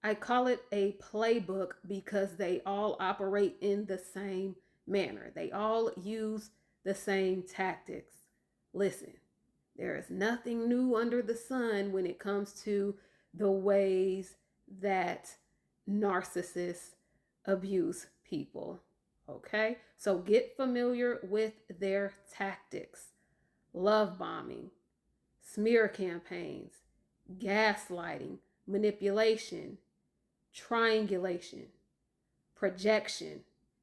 I call it a playbook because they all operate in the same manner. They all use the same tactics. Listen, there is nothing new under the sun when it comes to the ways that narcissists abuse people. Okay? So get familiar with their tactics: love bombing, smear campaigns, gaslighting, manipulation, triangulation, projection,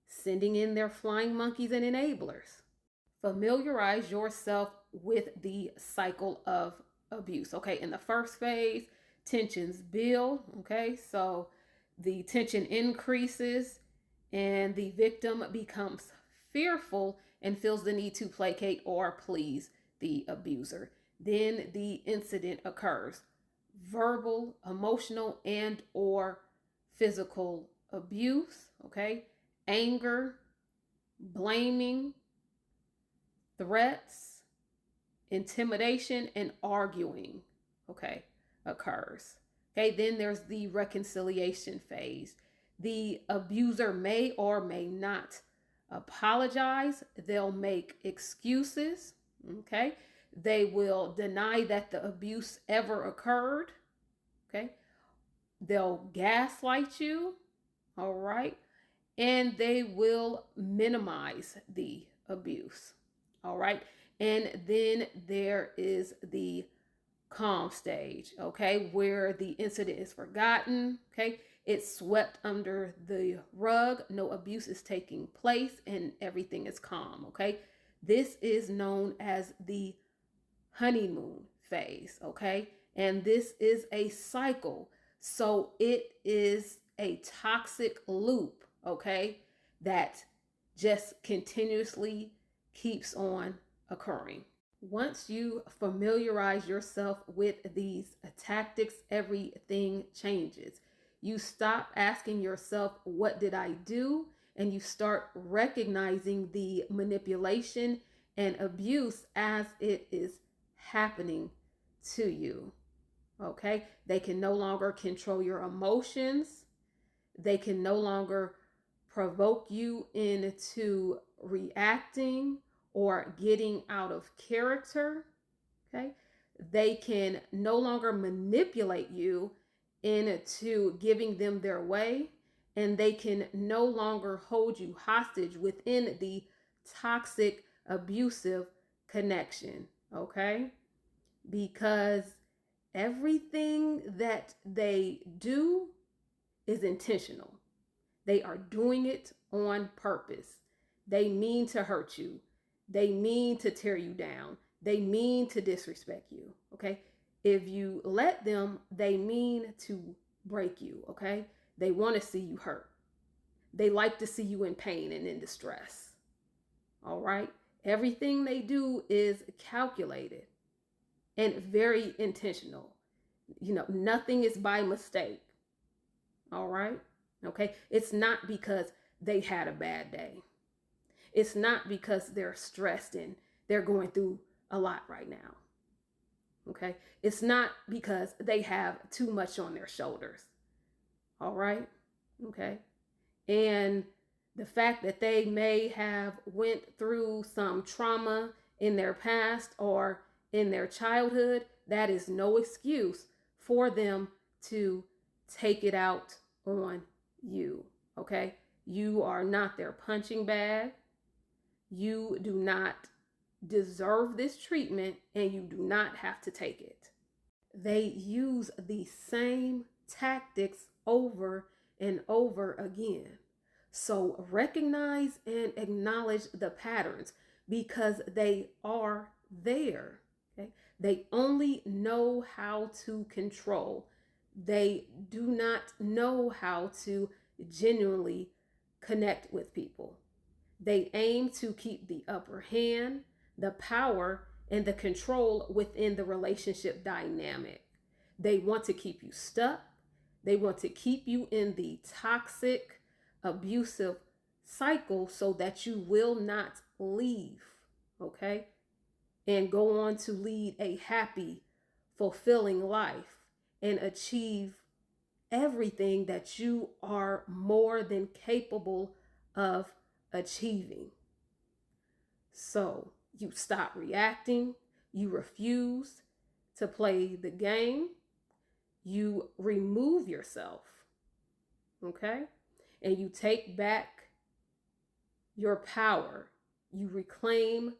sending in their flying monkeys and enablers. Familiarize yourself with the cycle of abuse. Okay, in the first phase, tensions build. Okay, so the tension increases and the victim becomes fearful and feels the need to placate or please the abuser. Then the incident occurs: verbal, emotional, and or physical abuse. Okay, anger, blaming, threats, intimidation, and arguing, okay, occurs. Okay, then there's the reconciliation phase. The abuser may or may not apologize. They'll make excuses. Okay, they will deny that the abuse ever occurred. Okay, they'll gaslight you. All right, and they will minimize the abuse. All right. And then there is the calm stage, okay, where the incident is forgotten, okay, it's swept under the rug, no abuse is taking place, and everything is calm, okay. This is known as the honeymoon phase, okay, and this is a cycle. So it is a toxic loop, okay, that just continuously keeps on occurring. Once you familiarize yourself with these tactics, everything changes. You stop asking yourself, what did I do? And you start recognizing the manipulation and abuse as it is happening to you. Okay? They can no longer control your emotions. They can no longer provoke you into reacting or getting out of character. Okay? They can no longer manipulate you into giving them their way, and they can no longer hold you hostage within the toxic, abusive connection. Okay? Because everything that they do is intentional. They are doing it on purpose. They mean to hurt you. They mean to tear you down. They mean to disrespect you. Okay. If you let them, they mean to break you. Okay. They want to see you hurt. They like to see you in pain and in distress. All right. Everything they do is calculated and very intentional. Nothing is by mistake. All right. Okay. It's not because they had a bad day. It's not because they're stressed and they're going through a lot right now. Okay. It's not because they have too much on their shoulders. All right. Okay. And the fact that they may have went through some trauma in their past or in their childhood, that is no excuse for them to take it out on you. Okay. You are not their punching bag. You do not deserve this treatment, and you do not have to take it. They use the same tactics over and over again. So recognize and acknowledge the patterns because they are there. Okay? They only know how to control. They do not know how to genuinely connect with people. They aim to keep the upper hand, the power, and the control within the relationship dynamic. They want to keep you stuck. They want to keep you in the toxic, abusive cycle so that you will not leave, okay? And go on to lead a happy, fulfilling life and achieve everything that you are more than capable of achieving. So you stop reacting, you refuse to play the game, you remove yourself, okay? And you take back your power, you reclaim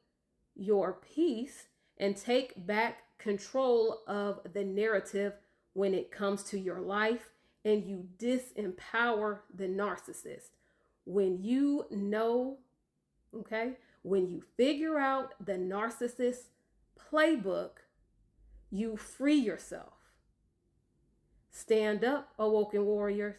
your peace, and take back control of the narrative when it comes to your life, and you disempower the narcissist. When you know, okay, when you figure out the narcissist playbook, you free yourself. Stand up, awoken warriors.